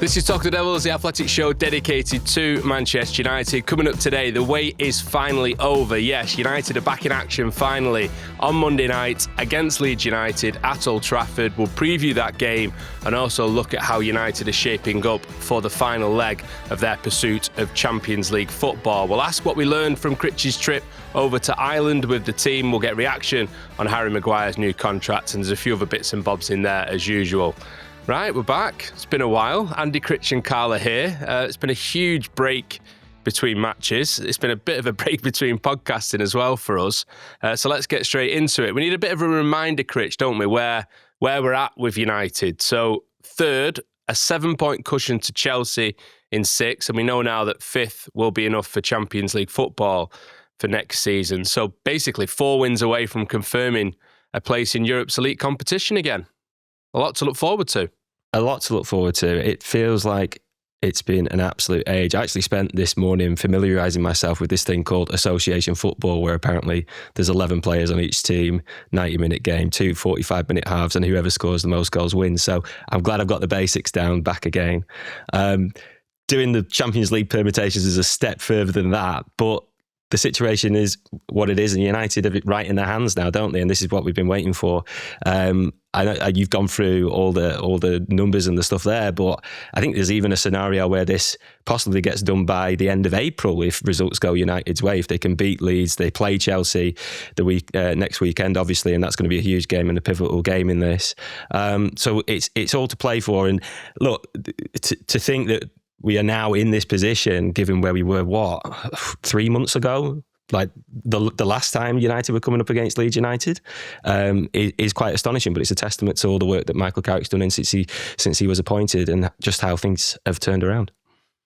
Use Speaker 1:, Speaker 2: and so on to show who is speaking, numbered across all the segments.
Speaker 1: This is Talk of the Devils, the athletic show dedicated to Manchester United. Coming up today, the wait is finally over. Yes, United are back in action finally on Monday night against Leeds United at Old Trafford. We'll preview that game and also look at how United are shaping up for the final leg of their pursuit of Champions League football. We'll ask what we learned from Critchley's trip over to Ireland with the team. We'll get reaction on Harry Maguire's new contract, and there's a few other bits and bobs in there as usual. Right, we're back. It's been a while. Andy, Critch and Carla here. It's been a huge break between matches. It's been a bit of a break between podcasting as well for us. So let's get straight into it. We need a bit of a reminder, Critch, don't we, where we're at with United. So third, a 7-point cushion to Chelsea in 6. And we know now that 5th will be enough for Champions League football for next season. So basically 4 wins away from confirming a place in Europe's elite competition again. A lot to look forward to.
Speaker 2: A lot to look forward to. It feels like it's been an absolute age. I actually spent this morning familiarising myself with this thing called association football, where apparently there's 11 players on each team, 90-minute game, 2 45-minute halves, and whoever scores the most goals wins. So I'm glad I've got the basics down back again. Doing the Champions League permutations is a step further than that, but the situation is what it is, and United have it right in their hands now, don't they? And this is what we've been waiting for. I know you've gone through all the numbers and the stuff there, but I think there's even a scenario where this possibly gets done by the end of April if results go United's way. If they can beat Leeds, they play Chelsea next weekend, obviously, and that's going to be a huge game and a pivotal game in this. So it's all to play for. And look, to think that we are now in this position, given where we were, 3 months ago? Like the last time United were coming up against Leeds United, is quite astonishing. But it's a testament to all the work that Michael Carrick's done since he was appointed, and just how things have turned around.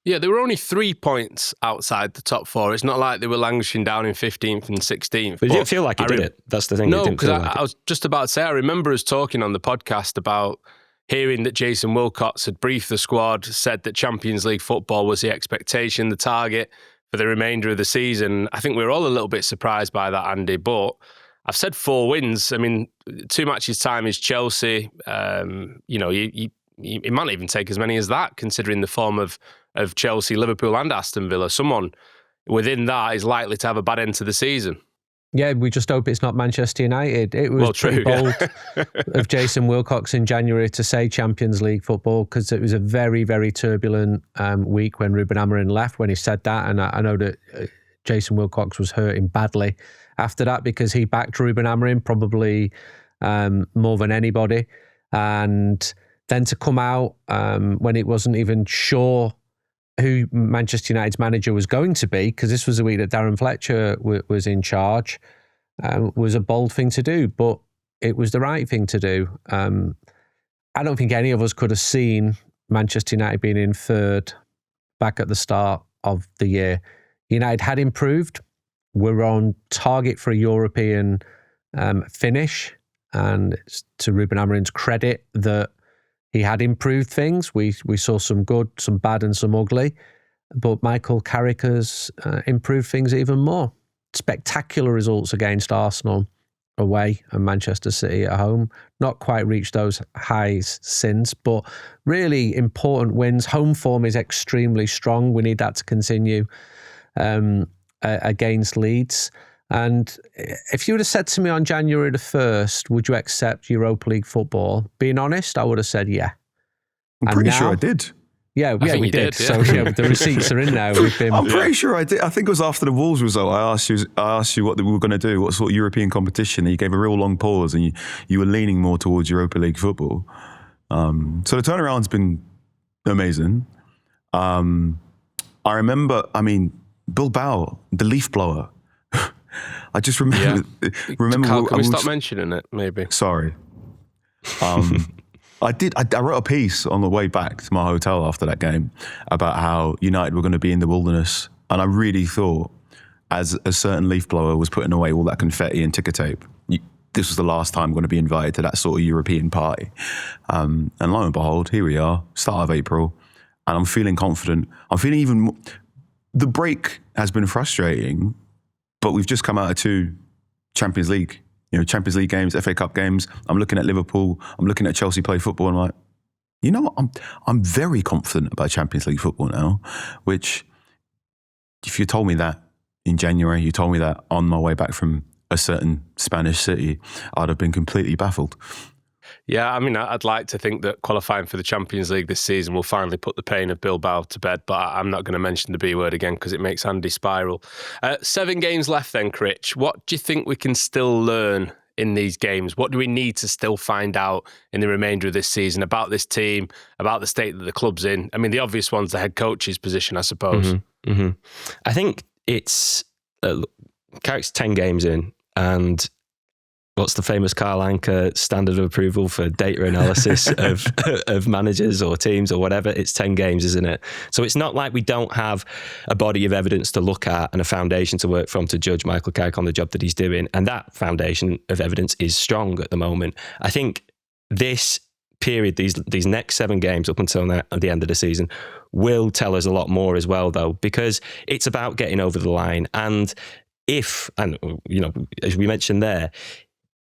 Speaker 1: Yeah, they were only 3 points outside the top 4. It's not like they were languishing down in 15th and 16th.
Speaker 2: But it didn't feel like it, did it? That's the thing.
Speaker 1: No, because I was just about to say, I remember us talking on the podcast about hearing that Jason Wilcox had briefed the squad, said that Champions League football was the expectation, the target for the remainder of the season. I think we were all a little bit surprised by that, Andy, but I've said 4 wins. I mean, 2 matches' time is Chelsea. It might even take as many as that, considering the form of Chelsea, Liverpool and Aston Villa. Someone within that is likely to have a bad end to the season.
Speaker 3: Yeah, we just hope it's not Manchester United. It was pretty bold of Jason Wilcox in January to say Champions League football, because it was a very, very turbulent week when Ruben Amorim left, when he said that. And I know that Jason Wilcox was hurting badly after that, because he backed Ruben Amorim probably more than anybody. And then to come out when it wasn't even sure who Manchester United's manager was going to be, because this was the week that Darren Fletcher was in charge, was a bold thing to do, but it was the right thing to do. I don't think any of us could have seen Manchester United being in 3rd back at the start of the year. United had improved. We're on target for a European finish, and it's to Ruben Amorim's credit that he had improved things. We saw some good, some bad and some ugly. But Michael Carrick has improved things even more. Spectacular results against Arsenal away and Manchester City at home. Not quite reached those highs since, but really important wins. Home form is extremely strong. We need that to continue against Leeds. And if you would have said to me on January the 1st, would you accept Europa League football? Being honest, I would have said yeah.
Speaker 4: I'm pretty sure I did.
Speaker 3: Yeah, we did.
Speaker 1: Yeah.
Speaker 3: So the receipts are in now.
Speaker 4: I'm pretty sure I did. I think it was after the Wolves result. I asked you what we were going to do, what sort of European competition, and you gave a real long pause, and you were leaning more towards Europa League football. So the turnaround's been amazing. I remember, Bilbao, the leaf blower. I just remember.
Speaker 1: Yeah. Can we stop mentioning it? Maybe.
Speaker 4: Sorry. I wrote a piece on the way back to my hotel after that game about how United were going to be in the wilderness, and I really thought, as a certain leaf blower was putting away all that confetti and ticker tape, this was the last time I'm going to be invited to that sort of European party. And lo and behold, here we are, start of April, and I'm feeling confident. I'm feeling even more. The break has been frustrating, but we've just come out of 2 Champions League games, FA Cup games. I'm looking at Liverpool. I'm looking at Chelsea play football, and I'm like, You know, I'm very confident about Champions League football now, which if you told me that in January, you told me that on my way back from a certain Spanish city, I'd have been completely baffled.
Speaker 1: Yeah, I mean, I'd like to think that qualifying for the Champions League this season will finally put the pain of Bilbao to bed, but I'm not going to mention the B word again because it makes Andy spiral. 7 games left then, Critch. What do you think we can still learn in these games? What do we need to still find out in the remainder of this season about this team, about the state that the club's in? I mean, the obvious one's the head coach's position, I suppose.
Speaker 2: Mm-hmm, mm-hmm. I think it's... Carrick's 10 games in, and what's the famous Carl Anka standard of approval for data analysis of managers or teams or whatever? It's 10 games, isn't it? So it's not like we don't have a body of evidence to look at and a foundation to work from to judge Michael Carrick on the job that he's doing. And that foundation of evidence is strong at the moment. I think this period, these next 7 games up until the end of the season, will tell us a lot more as well, though, because it's about getting over the line. And as we mentioned there,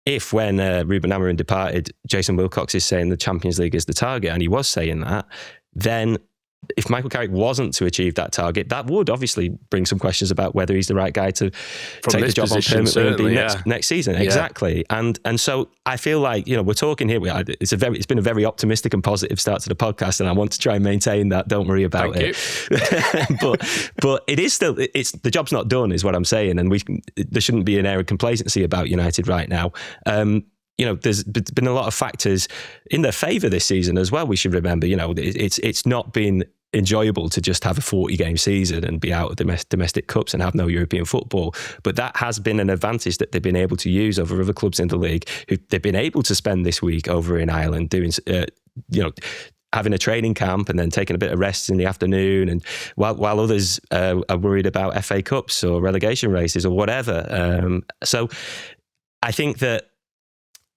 Speaker 2: if when Ruben Amorim departed, Jason Wilcox is saying the Champions League is the target, and he was saying that, then if Michael Carrick wasn't to achieve that target, that would obviously bring some questions about whether he's the right guy to take the job on permanently next season. Yeah. Exactly. And so I feel like, we're talking here, it's been a very optimistic and positive start to the podcast, and I want to try and maintain that. Don't worry about it. but it is still, the job's not done is what I'm saying. And there shouldn't be an air of complacency about United right now. There's been a lot of factors in their favour this season as well. We should remember, it's not been enjoyable to just have a 40-game season and be out of domestic cups and have no European football. But that has been an advantage that they've been able to use over other clubs in the league who they've been able to spend this week over in Ireland doing, having a training camp and then taking a bit of rest in the afternoon, and while others are worried about FA Cups or relegation races or whatever. So I think that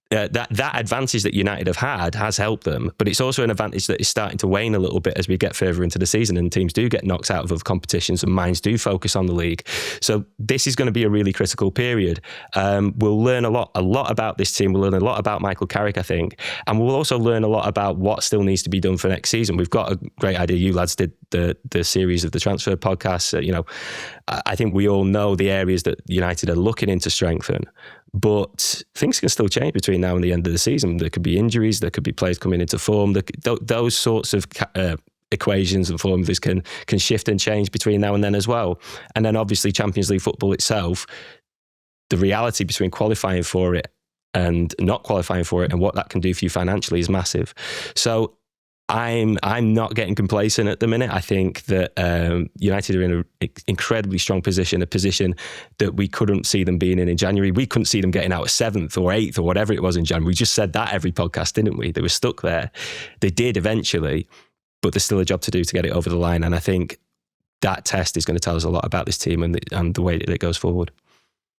Speaker 2: that advantage that United have had has helped them, but it's also an advantage that is starting to wane a little bit as we get further into the season and teams do get knocked out of other competitions and minds do focus on the league. So this is going to be a really critical period. We'll learn a lot about this team. We'll learn a lot about Michael Carrick, I think, and we'll also learn a lot about what still needs to be done for next season. We've got a great idea. You lads did the series of the transfer podcasts. I think we all know the areas that United are looking into strengthen. But things can still change between now and the end of the season. There could be injuries, there could be players coming into form. Those sorts of equations and formulas can shift and change between now and then as well. And then obviously Champions League football itself, the reality between qualifying for it and not qualifying for it and what that can do for you financially is massive. So I'm not getting complacent at the minute. I think that United are in an incredibly strong position, a position that we couldn't see them being in January. We couldn't see them getting out of 7th or 8th or whatever it was in January. We just said that every podcast, didn't we? They were stuck there. They did eventually, but there's still a job to do to get it over the line. And I think that test is going to tell us a lot about this team and the way that it goes forward.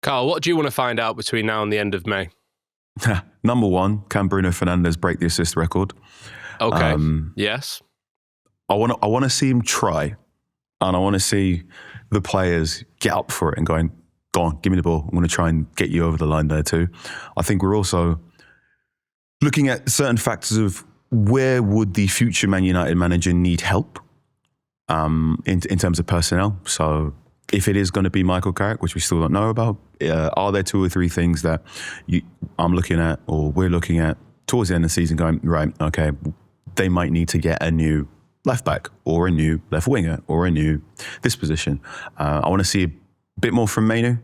Speaker 1: Carl, what do you want to find out between now and the end of May?
Speaker 4: Number 1, can Bruno Fernandes break the assist record?
Speaker 1: Okay. Yes.
Speaker 4: I want to see him try, and I want to see the players get up for it and going, go on, give me the ball. I'm going to try and get you over the line there too. I think we're also looking at certain factors of where would the future Man United manager need help in terms of personnel. So if it is going to be Michael Carrick, which we still don't know about, are there 2 or 3 things that I'm looking at or we're looking at towards the end of the season going, right, okay, they might need to get a new left back or a new left winger or a new this position. I want to see a bit more from Mainu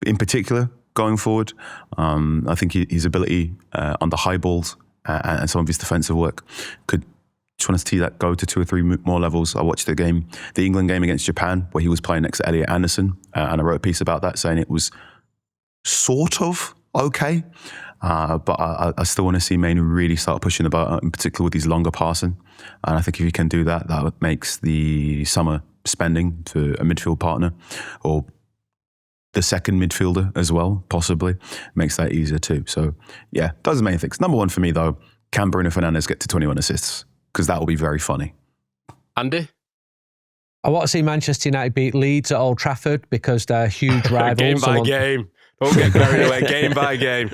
Speaker 4: in particular going forward. I think his ability on the high balls and some of his defensive work could just want to see that go to 2 or 3 more levels. I watched the England game against Japan where he was playing next to Elliot Anderson, and I wrote a piece about that saying it was sort of okay. But I still want to see Mainu really start pushing the boat, in particular with his longer passing. And I think if he can do that, that makes the summer spending to a midfield partner or the second midfielder as well, possibly, makes that easier too. So, yeah, those are the main things. Number 1 for me, though, can Bruno Fernandes get to 21 assists? Because that will be very funny.
Speaker 1: Andy?
Speaker 3: I want to see Manchester United beat Leeds at Old Trafford because they're huge rivals.
Speaker 1: Game by game. Don't get carried away. Game by game.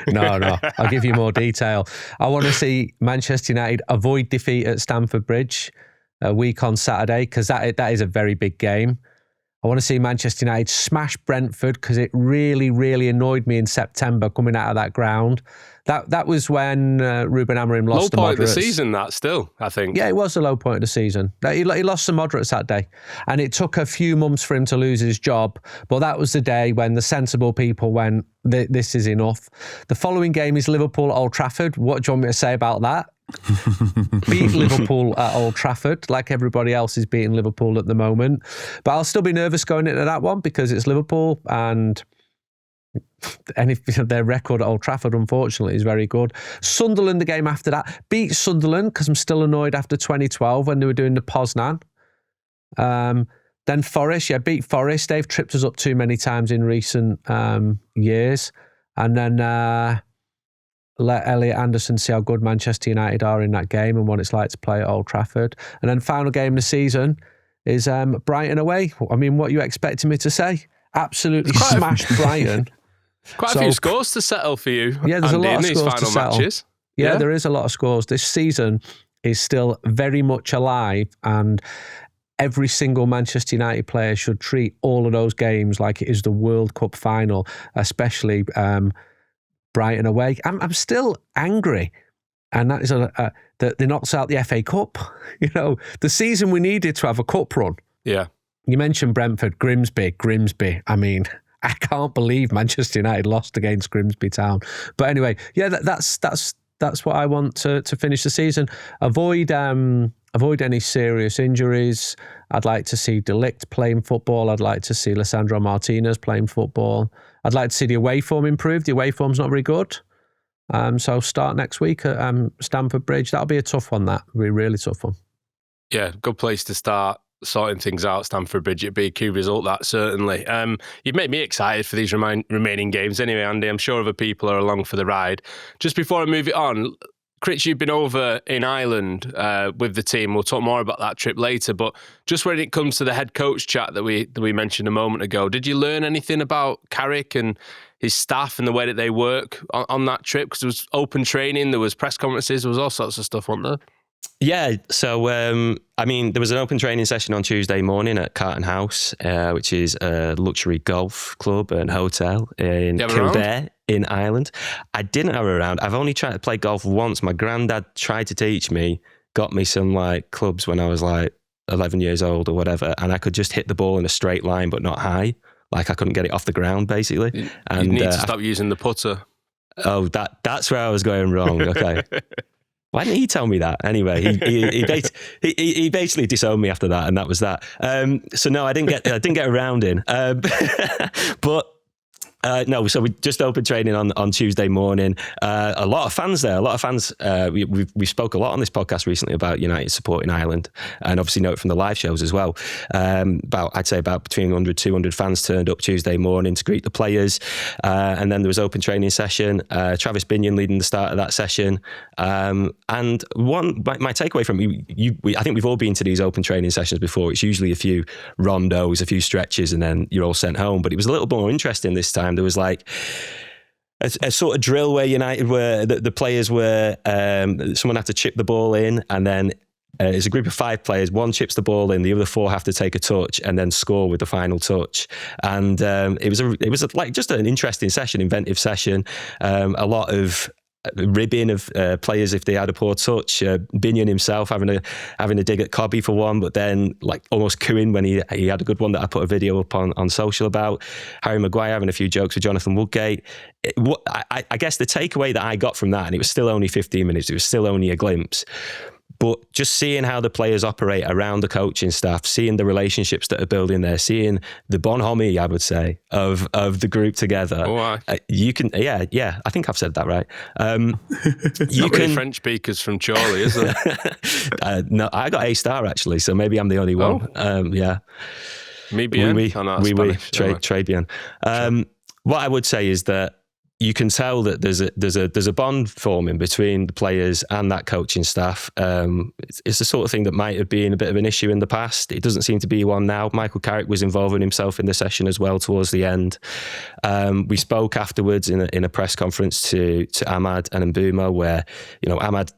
Speaker 3: No. I'll give you more detail. I want to see Manchester United avoid defeat at Stamford Bridge a week on Saturday, because that is a very big game. I want to see Manchester United smash Brentford, because it really, really annoyed me in September coming out of that ground. That was when Ruben Amorim lost the moderates.
Speaker 1: Low point of the season, that still, I think.
Speaker 3: Yeah, it was the low point of the season. He lost some moderates that day. And it took a few months for him to lose his job. But that was the day when the sensible people went, this is enough. The following game is Liverpool at Old Trafford. What do you want me to say about that? Beat Liverpool at Old Trafford, like everybody else is beating Liverpool at the moment. But I'll still be nervous going into that one, because it's Liverpool, and their record at Old Trafford, unfortunately, is very good. Sunderland, the game after that, beat Sunderland, because I'm still annoyed after 2012 when they were doing the Poznan. Then Forest, beat Forest. They've tripped us up too many times in recent years. And then let Elliot Anderson see how good Manchester United are in that game and what it's like to play at Old Trafford. And then final game of the season is Brighton away. I mean, what are you expecting me to say? Absolutely smashed Brighton.
Speaker 1: Quite a few scores to settle for you.
Speaker 3: Yeah, there's
Speaker 1: Andy,
Speaker 3: a lot of
Speaker 1: in these
Speaker 3: scores
Speaker 1: final
Speaker 3: to settle.
Speaker 1: matches.
Speaker 3: Yeah, there is a lot of scores. This season is still very much alive, and every single Manchester United player should treat all of those games like it is the World Cup final, especially Brighton away. I'm still angry, and that is that they knocked out the FA Cup. You know, the season we needed to have a cup run.
Speaker 1: Yeah.
Speaker 3: You mentioned Brentford, Grimsby. I mean, I can't believe Manchester United lost against Grimsby Town. But anyway, yeah, that's what I want to finish the season. Avoid any serious injuries. I'd like to see De Ligt playing football. I'd like to see Lisandro Martinez playing football. I'd like to see the away form improve. The away form's not very good. So start next week at Stamford Bridge. That'll be a tough one. That'll be a really tough one.
Speaker 1: Yeah, good place to start sorting things out. Stamford Bridge, it'd be a key result, that certainly. You've made me excited for these remaining games anyway, Andy. I'm sure other people are along for the ride. Just before I move it on, Critch, you've been over in Ireland with the team. We'll talk more about that trip later. But just when it comes to the head coach chat that we mentioned a moment ago, did you learn anything about Carrick and his staff and the way that they work on that trip? Because there was open training, there was press conferences, there was all sorts of stuff, wasn't there?
Speaker 2: Yeah, so there was an open training session on Tuesday morning at Carton House, which is a luxury golf club and hotel in Kildare in Ireland. I didn't have it around. I've only tried to play golf once. My granddad tried to teach me, got me some clubs when I was 11 years old or whatever, and I could just hit the ball in a straight line but not high. I couldn't get it off the ground, basically.
Speaker 1: You need to stop using the putter.
Speaker 2: Oh, that's where I was going wrong. Okay. Why didn't he tell me that? Anyway, he basically disowned me after that, and that was that. So no, I didn't get around in. But no, so we just opened training on Tuesday morning. A lot of fans there. We spoke a lot on this podcast recently about United support in Ireland, and obviously know it from the live shows as well. I'd say about between 100, 200 fans turned up Tuesday morning to greet the players. And then there was open training session. Travis Binion leading the start of that session. And my takeaway from I think we've all been to these open training sessions before. It's usually a few rondos, a few stretches, and then you're all sent home. But it was a little more interesting this time. There was a sort of drill where United were, the players were, someone had to chip the ball in, and then it's a group of 5 players. One chips the ball in, the other 4 have to take a touch and then score with the final touch. And it was just an interesting session, inventive session. A lot of ribbing of players if they had a poor touch. Binion himself having a dig at Cobby for one, but then almost cooing when he had a good one that I put a video up on social about. Harry Maguire having a few jokes with Jonathan Woodgate. I guess the takeaway that I got from that, and it was still only 15 minutes, it was still only a glimpse, but just seeing how the players operate around the coaching staff, seeing the relationships that are building there, seeing the bonhomie, I would say, of the group together.
Speaker 1: Oh,
Speaker 2: you can, yeah, I think I've said that right.
Speaker 1: You can French speakers from Charlie, is there?
Speaker 2: No, I got A star actually, so maybe I'm the only one. Yeah.
Speaker 1: Me bien.
Speaker 2: Très bien. What I would say is that you can tell that there's a bond forming between the players and that coaching staff. It's the sort of thing that might have been a bit of an issue in the past. It doesn't seem to be one now. Michael Carrick was involving himself in the session as well towards the end. We spoke afterwards in a press conference to Ahmad and Mbeumo, where Ahmad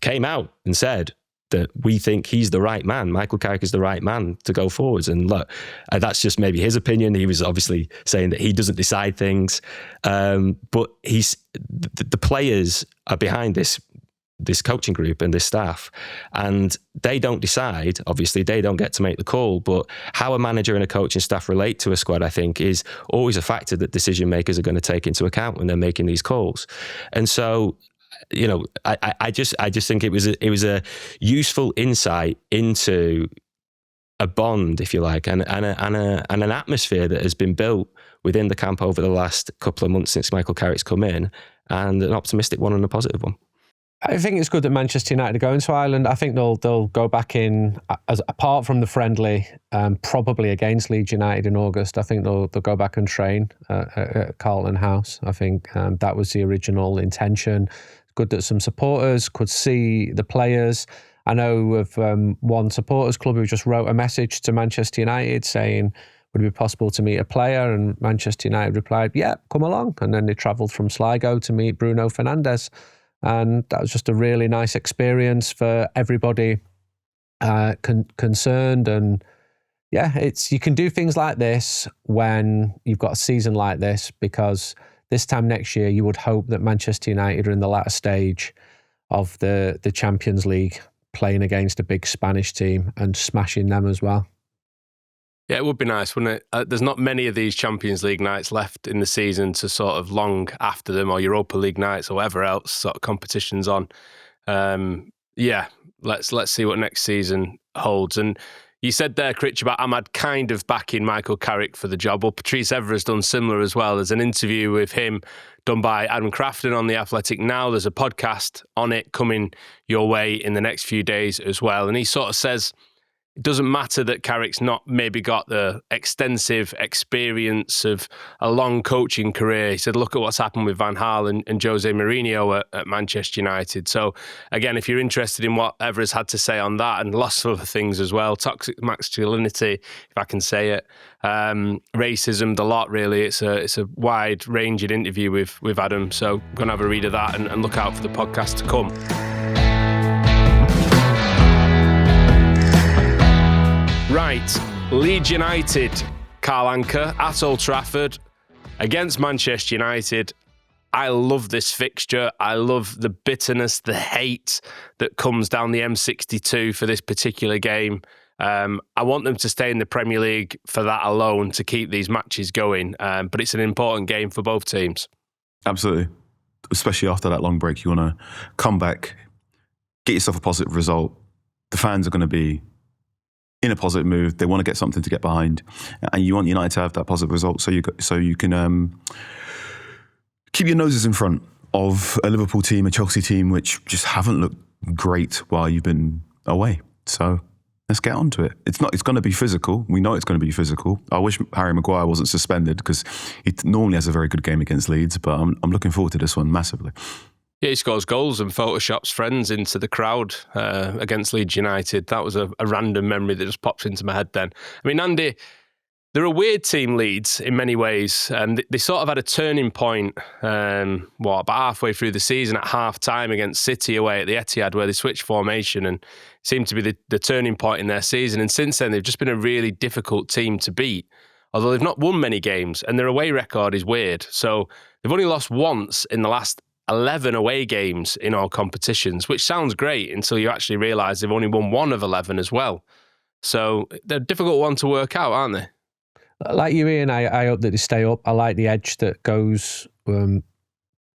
Speaker 2: came out and said that we think he's the right man. Michael Carrick is the right man to go forwards. And look, that's just maybe his opinion. He was obviously saying that he doesn't decide things. But the players are behind this coaching group and this staff, and they don't decide. Obviously, they don't get to make the call. But how a manager and a coaching staff relate to a squad, I think, is always a factor that decision makers are going to take into account when they're making these calls. And so, I just think it was a useful insight into a bond, if you like, and an atmosphere that has been built within the camp over the last couple of months since Michael Carrick's come in, and an optimistic one and a positive one.
Speaker 3: I think it's good that Manchester United are going to Ireland. I think they'll go back in, apart from the friendly, probably against Leeds United in August. I think they'll go back and train at Carlton House. I think that was the original intention. Good that some supporters could see the players. I know of one supporters club who just wrote a message to Manchester United saying, would it be possible to meet a player? And Manchester United replied, yeah, come along. And then they travelled from Sligo to meet Bruno Fernandes. And that was just a really nice experience for everybody concerned. And yeah, you can do things like this when you've got a season like this, because this time next year, you would hope that Manchester United are in the latter stage of the Champions League, playing against a big Spanish team and smashing them as well.
Speaker 1: Yeah, it would be nice, wouldn't it? There's not many of these Champions League nights left in the season to sort of long after them, or Europa League nights or whatever else sort of competitions on. Let's see what next season holds. And you said there, Critch, about Ahmad kind of backing Michael Carrick for the job. Well, Patrice Evra has done similar as well. There's an interview with him done by Adam Crafton on The Athletic now. There's a podcast on it coming your way in the next few days as well. And he sort of says it doesn't matter that Carrick's not maybe got the extensive experience of a long coaching career. He said, look at what's happened with Van Gaal and Jose Mourinho at Manchester United. So again, if you're interested in what Evra's had to say on that and lots of other things as well, toxic masculinity, if I can say it, racism, the lot really. It's a wide-ranging interview with Adam. So go and have a read of that and look out for the podcast to come. Right, Leeds United, Carl Anka at Old Trafford against Manchester United. I love this fixture. I love the bitterness, the hate that comes down the M62 for this particular game. I want them to stay in the Premier League for that alone, to keep these matches going. But it's an important game for both teams.
Speaker 4: Absolutely. Especially after that long break, you want to come back, get yourself a positive result. The fans are going to be in a positive mood. They want to get something to get behind, and you want United to have that positive result, so you can keep your noses in front of a Liverpool team, a Chelsea team, which just haven't looked great while you've been away. So let's get on to it. It's going to be physical. We know it's going to be physical. I wish Harry Maguire wasn't suspended, because he normally has a very good game against Leeds, but I'm looking forward to this one massively.
Speaker 1: Yeah, he scores goals and photoshops friends into the crowd against Leeds United. That was a random memory that just popped into my head then. I mean, Andy, they're a weird team, Leeds, in many ways. They sort of had a turning point, about halfway through the season at half-time against City away at the Etihad, where they switched formation and seemed to be the turning point in their season. And since then, they've just been a really difficult team to beat, although they've not won many games, and their away record is weird. So they've only lost once in the last 11 away games in all competitions, which sounds great until you actually realise they've only won 1 of 11 as well. So they're a difficult one to work out, aren't they?
Speaker 3: Like you, Ian, I hope that they stay up. I like the edge that goes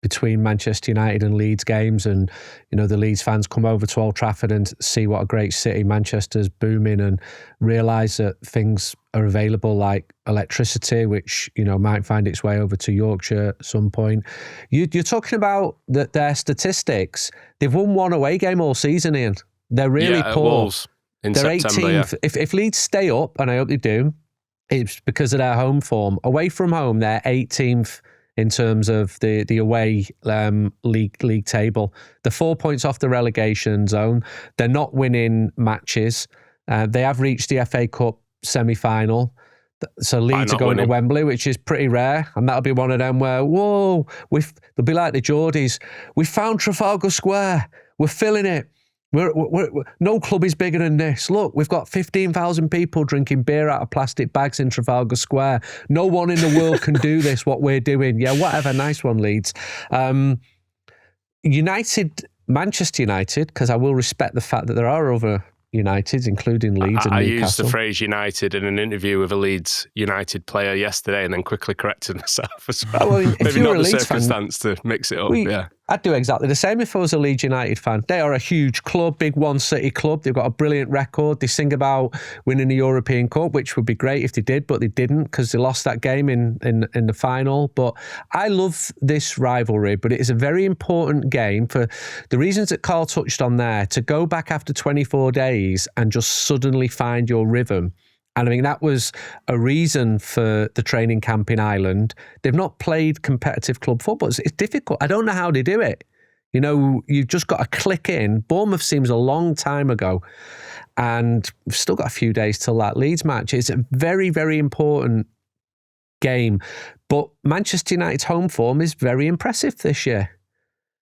Speaker 3: between Manchester United and Leeds games, and the Leeds fans come over to Old Trafford and see what a great city Manchester's booming, and realise that things are available like electricity, which might find its way over to Yorkshire at some point. You're talking about their statistics. They've won 1 away game all season, Ian. They're really poor.
Speaker 1: Wolves in
Speaker 3: They're
Speaker 1: September,
Speaker 3: 18th. Yeah. If Leeds stay up, and I hope they do, it's because of their home form. Away from home, they're 18th in terms of the away league table. They're 4 points off the relegation zone. They're not winning matches. They have reached the FA Cup semi-final. So Leeds are going to Wembley, which is pretty rare. And that'll be one of them where, whoa, they'll be like the Geordies. We found Trafalgar Square. We're filling it. No club is bigger than this. Look, we've got 15,000 people drinking beer out of plastic bags in Trafalgar Square. No one in the world can do this, what we're doing. Yeah, whatever. Nice one, Leeds. Manchester United, because I will respect the fact that there are other Uniteds, including Leeds and Newcastle. I
Speaker 1: used the phrase United in an interview with a Leeds United player yesterday and then quickly corrected myself as well. Maybe not the circumstance to mix it up.
Speaker 3: I'd do exactly the same if I was a Leeds United fan. They are a huge club, big one-city club. They've got a brilliant record. They sing about winning the European Cup, which would be great if they did, but they didn't because they lost that game in the final. But I love this rivalry, but it is a very important game for the reasons that Carl touched on there, to go back after 24 days and just suddenly find your rhythm. And I mean, that was a reason for the training camp in Ireland. They've not played competitive club football. It's difficult. I don't know how they do it. You know, you've just got to click in. Bournemouth seems a long time ago. And we've still got a few days till that Leeds match. It's a very, very important game. But Manchester United's home form is very impressive this year.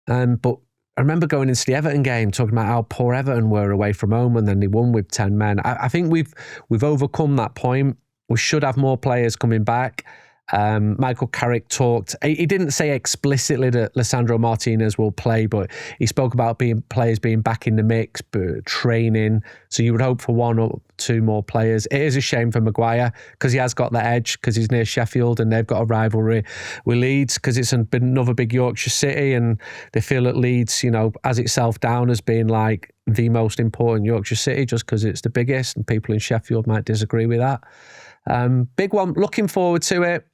Speaker 3: But I remember going into the Everton game, talking about how poor Everton were away from home, and then they won with 10 men. I think we've overcome that point. We should have more players coming back. Michael Carrick talked. He didn't say explicitly that Lisandro Martinez will play, but he spoke about players being back in the mix, but training. So you would hope for one or two more players. It is a shame for Maguire because he has got the edge because he's near Sheffield and they've got a rivalry with Leeds because it's been another big Yorkshire city and they feel that Leeds, you know, has itself down as being like the most important Yorkshire city just because it's the biggest, and people in Sheffield might disagree with that. Big one. Looking forward to it.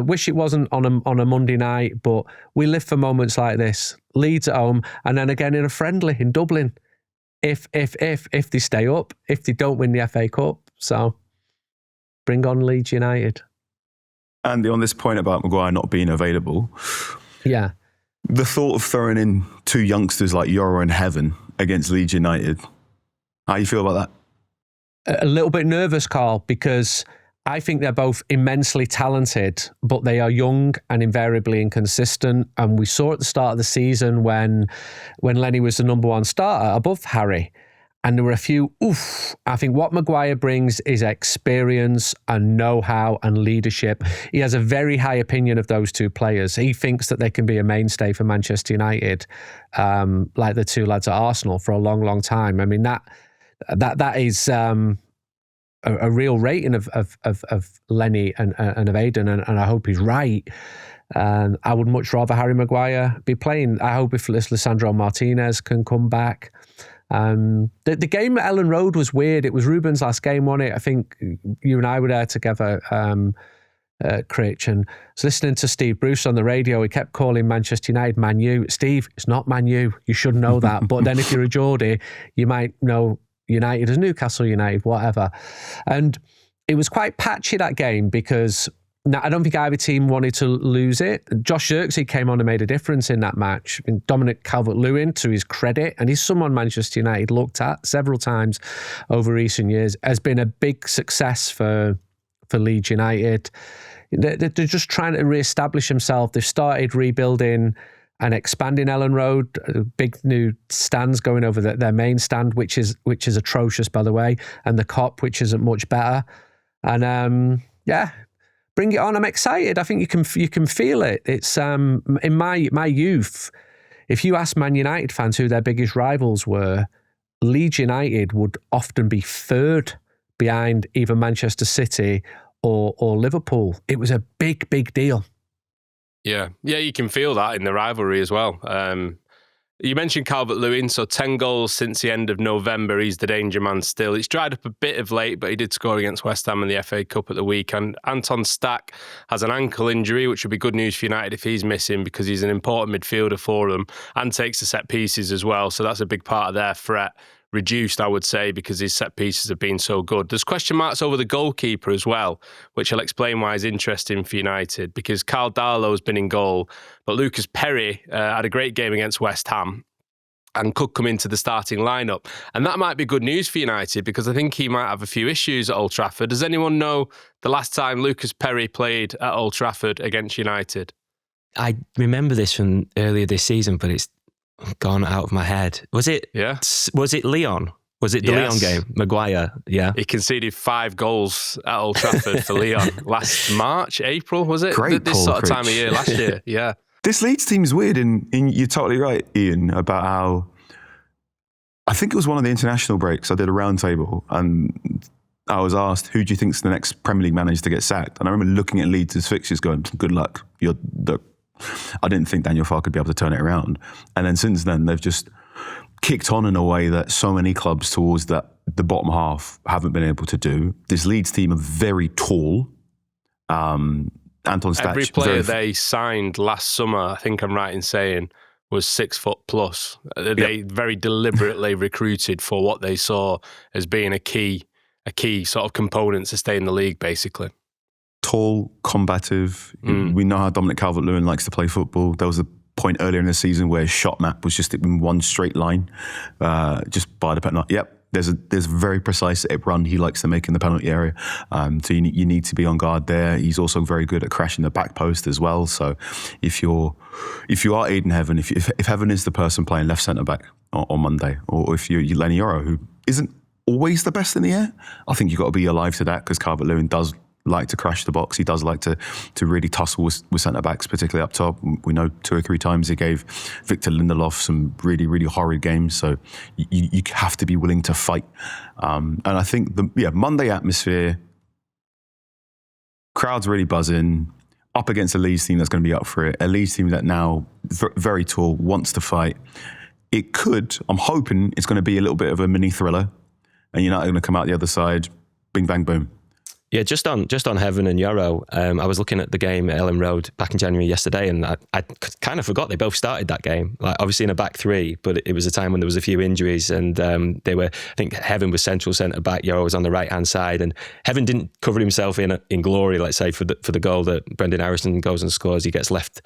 Speaker 3: Wish it wasn't on a Monday night, but we live for moments like this. Leeds at home, and then again in a friendly in Dublin. If they stay up, if they don't win the FA Cup, so bring on Leeds United.
Speaker 4: Andy, on this point about Maguire not being available,
Speaker 3: yeah,
Speaker 4: the thought of throwing in two youngsters like Yoro and Heaven against Leeds United, how you feel about
Speaker 3: that? A little bit nervous, Carl, because I think they're both immensely talented, but they are young and invariably inconsistent. And we saw at the start of the season when Lenny was the number one starter above Harry. And there were a few, I think what Maguire brings is experience and know-how and leadership. He has a very high opinion of those two players. He thinks that they can be a mainstay for Manchester United, like the two lads at Arsenal for a long, long time. I mean, that is a real rating of Lenny and of Adey, and I hope he's right. I would much rather Harry Maguire be playing. I hope if Lisandro Martinez can come back. The game at Ellen Road was weird. It was Ruben's last game, wasn't it? I think you and I were there together, Critch, and I was listening to Steve Bruce on the radio. He kept calling Manchester United Man U. Steve, it's not Man U. You should know that. But then if you're a Geordie, you might know United as Newcastle United, whatever. And it was quite patchy, that game, because I don't think either team wanted to lose it. Josh Zirkzee came on and made a difference in that match. And Dominic Calvert-Lewin, to his credit, and he's someone Manchester United looked at several times over recent years, has been a big success for Leeds United. They're just trying to re-establish themselves. They've started rebuilding and expanding Ellen Road, big new stands going over their main stand, which is atrocious, by the way, and the Kop, which isn't much better. And bring it on. I'm excited. I think you can feel it. It's in my youth. If you ask Man United fans who their biggest rivals were, Leeds United would often be third behind either Manchester City or Liverpool. It was a big, big deal.
Speaker 1: Yeah, you can feel that in the rivalry as well. You mentioned Calvert-Lewin, so 10 goals since the end of November. He's the danger man still. It's dried up a bit of late, but he did score against West Ham in the FA Cup at the weekend. Anton Stack has an ankle injury, which would be good news for United if he's missing, because he's an important midfielder for them and takes the set pieces as well. So that's a big part of their threat. reduced, I would say, because his set pieces have been so good. There's question marks over the goalkeeper as well, which I'll explain why is interesting for United, because Carl Darlow's been in goal, but Lucas Perry had a great game against West Ham and could come into the starting lineup. And that might be good news for United, because I think he might have a few issues at Old Trafford. Does anyone know the last time Lucas Perry played at Old Trafford against United?
Speaker 2: I remember this from earlier this season, but it's gone out of my head. Was it Leon? Was it the Leon game? Maguire, yeah.
Speaker 1: He conceded 5 goals at Old Trafford for Leon last March, April, was it?
Speaker 4: Great
Speaker 1: this
Speaker 4: Paul
Speaker 1: sort of
Speaker 4: Critch.
Speaker 1: time of year last year, yeah.
Speaker 4: This Leeds team is weird, and you're totally right, Ian, about how I think it was one of the international breaks. I did a roundtable and I was asked, who do you think's the next Premier League manager to get sacked? And I remember looking at Leeds' fixtures going, good luck. I didn't think Daniel Farke could be able to turn it around. And then since then, they've just kicked on in a way that so many clubs towards the bottom half haven't been able to do. This Leeds team are very tall. Anton Stach,
Speaker 1: every player they signed last summer, I think I'm right in saying, was 6 foot plus. They very deliberately recruited for what they saw as being a key sort of component to stay in the league, basically.
Speaker 4: Tall, combative. We know how Dominic Calvert-Lewin likes to play football. There was a point earlier in the season where his shot map was just in one straight line, just by the penalty. Yep. There's a very precise run he likes to make in the penalty area. So you need to be on guard there. He's also very good at crashing the back post as well. So if you are Aidan Heaven, if Heaven is the person playing left centre back on Monday, or if you're Lenny Yoro, who isn't always the best in the air, I think you've got to be alive to that, because Calvert-Lewin does like to crash the box. He does like to really tussle with centre-backs, particularly up top. We know 2 or 3 times he gave Victor Lindelof some really, really horrid games. So you have to be willing to fight. And I think Monday atmosphere, crowd's really buzzing, up against a Leeds team that's going to be up for it. A Leeds team that now, very tall, wants to fight. It could, I'm hoping it's going to be a little bit of a mini thriller, and United are going to come out the other side, bing, bang, boom.
Speaker 2: Yeah, just on Heaven and Yoro, I was looking at the game at Ellen Road back in January yesterday, and I kind of forgot they both started that game. Like, obviously in a back three, but it was a time when there was a few injuries, and they were. I think Heaven was central centre back, Yoro was on the right hand side, and Heaven didn't cover himself in glory, let's say, for the goal that Brendan Harrison goes and scores. He gets left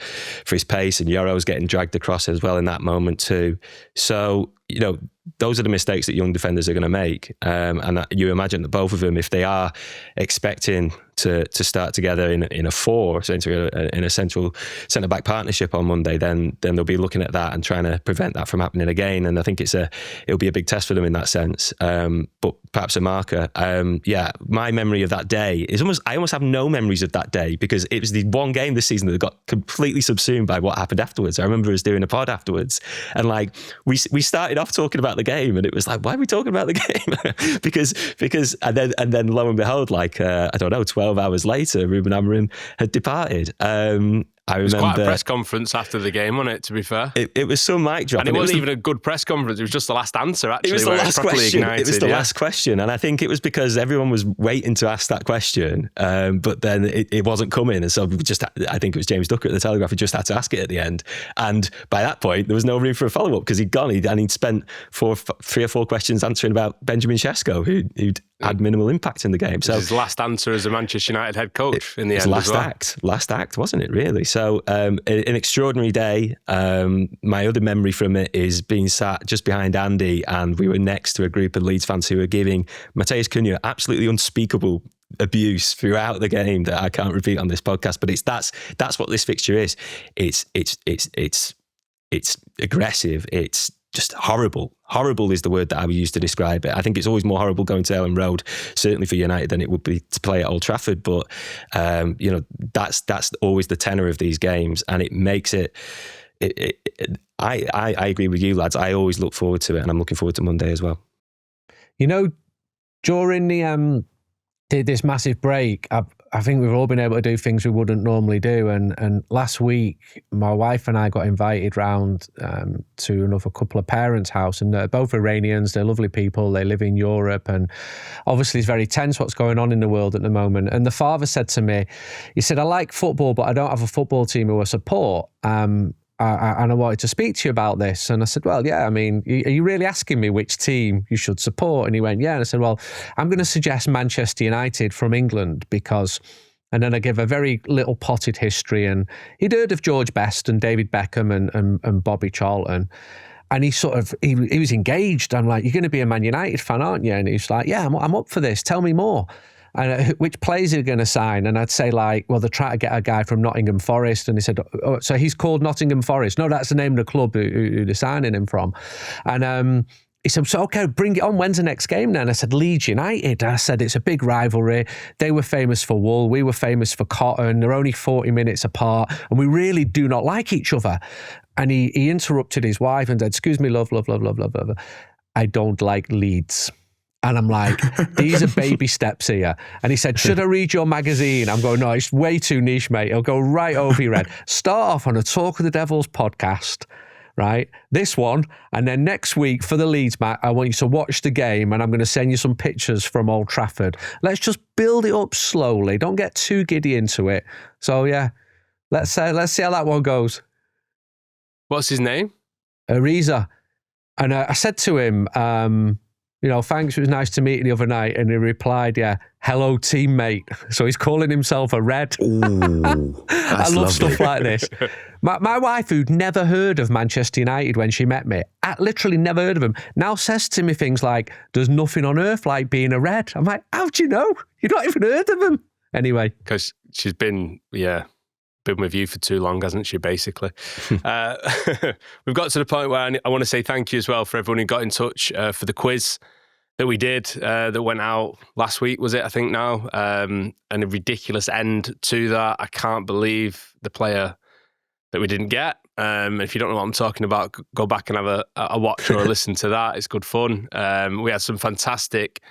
Speaker 2: for his pace, and Yoro's getting dragged across as well in that moment too. So, you know, those are the mistakes that young defenders are going to make. And you imagine that both of them, if they are expecting to start together in a 4, essentially in a central centre-back partnership on Monday, then they'll be looking at that and trying to prevent that from happening again. And I think it'll be a big test for them in that sense. But perhaps a marker. My memory of that day is I almost have no memories of that day, because it was the one game this season that got completely subsumed by what happened afterwards. I remember us doing a pod afterwards, and like we started off talking about the game, and it was like, why are we talking about the game? because and then lo and behold, like I don't know, 12 hours later, Ruben Amorim had departed. It was quite
Speaker 1: a press conference after the game, wasn't it, to be fair?
Speaker 2: It was some mic drop.
Speaker 1: And it wasn't even a good press conference. It was just the last answer, actually.
Speaker 2: It was the last question.
Speaker 1: Ignited,
Speaker 2: it was the last question. And I think it was because everyone was waiting to ask that question, but then it wasn't coming. And so I think it was James Ducker at the Telegraph who just had to ask it at the end. And by that point, there was no room for a follow-up, because he'd gone. He'd spent 3 or 4 questions answering about Benjamin Sesko, who'd had minimal impact in the game. So
Speaker 1: his last answer as a Manchester United head coach in the end.
Speaker 2: Last act, wasn't it, really? So an extraordinary day. My other memory from it is being sat just behind Andy, and we were next to a group of Leeds fans who were giving Matheus Cunha absolutely unspeakable abuse throughout the game that I can't repeat on this podcast. But that's what this fixture is. It's aggressive. It's just horrible. Horrible is the word that I would use to describe it. I think it's always more horrible going to Ellen Road, certainly for United, than it would be to play at Old Trafford. But that's always the tenor of these games, and it makes it. I agree with you, lads. I always look forward to it, and I'm looking forward to Monday as well.
Speaker 3: You know, during this massive break, I think we've all been able to do things we wouldn't normally do. And last week, my wife and I got invited round to another couple of parents' house, and they're both Iranians. They're lovely people. They live in Europe, and obviously it's very tense what's going on in the world at the moment. And the father said to me, he said, I like football, but I don't have a football team who I support. and I wanted to speak to you about this. And I said, well, yeah, I mean, are you really asking me which team you should support? And he went, yeah. And I said, well, I'm going to suggest Manchester United from England because... And then I gave a very little potted history, and he'd heard of George Best and David Beckham and Bobby Charlton. And he he was engaged. I'm like, you're going to be a Man United fan, aren't you? And he's like, yeah, I'm up for this. Tell me more. And which players are you going to sign? And I'd say like, well, they're trying to get a guy from Nottingham Forest. And he said, oh, so he's called Nottingham Forest. No, that's the name of the club who they're signing him from. And he said, so okay, bring it on. When's the next game then? I said, Leeds United. I said, it's a big rivalry. They were famous for wool. We were famous for cotton. They're only 40 minutes apart. And we really do not like each other. And he interrupted his wife and said, excuse me, love. I don't like Leeds. And I'm like, these are baby steps here. And he said, should I read your magazine? I'm going, no, it's way too niche, mate. It'll go right over your head. Start off on a Talk of the Devils podcast. Right, this one, and then next week for the Leeds match, I want you to watch the game, and I'm going to send you some pictures from Old Trafford. Let's just build it up slowly. Don't get too giddy into it. So yeah, let's see how that one goes.
Speaker 1: What's his name?
Speaker 3: Ariza. And I said to him, thanks. It was nice to meet you the other night, and he replied, yeah, hello, teammate. So he's calling himself a Red.
Speaker 4: Ooh,
Speaker 3: I love
Speaker 4: lovely.
Speaker 3: stuff like this. My wife, who'd never heard of Manchester United when she met me, literally never heard of them, now says to me things like, there's nothing on earth like being a Red. I'm like, how'd you know? You've not even heard of them. Anyway.
Speaker 1: Because she's been with you for too long, hasn't she, basically? We've got to the point where I want to say thank you as well for everyone who got in touch for the quiz that we did, that went out last week, was it, I think now? And a ridiculous end to that. I can't believe the player that we didn't get. If you don't know what I'm talking about, go back and have a watch or a listen to that. It's good fun. We had some fantastic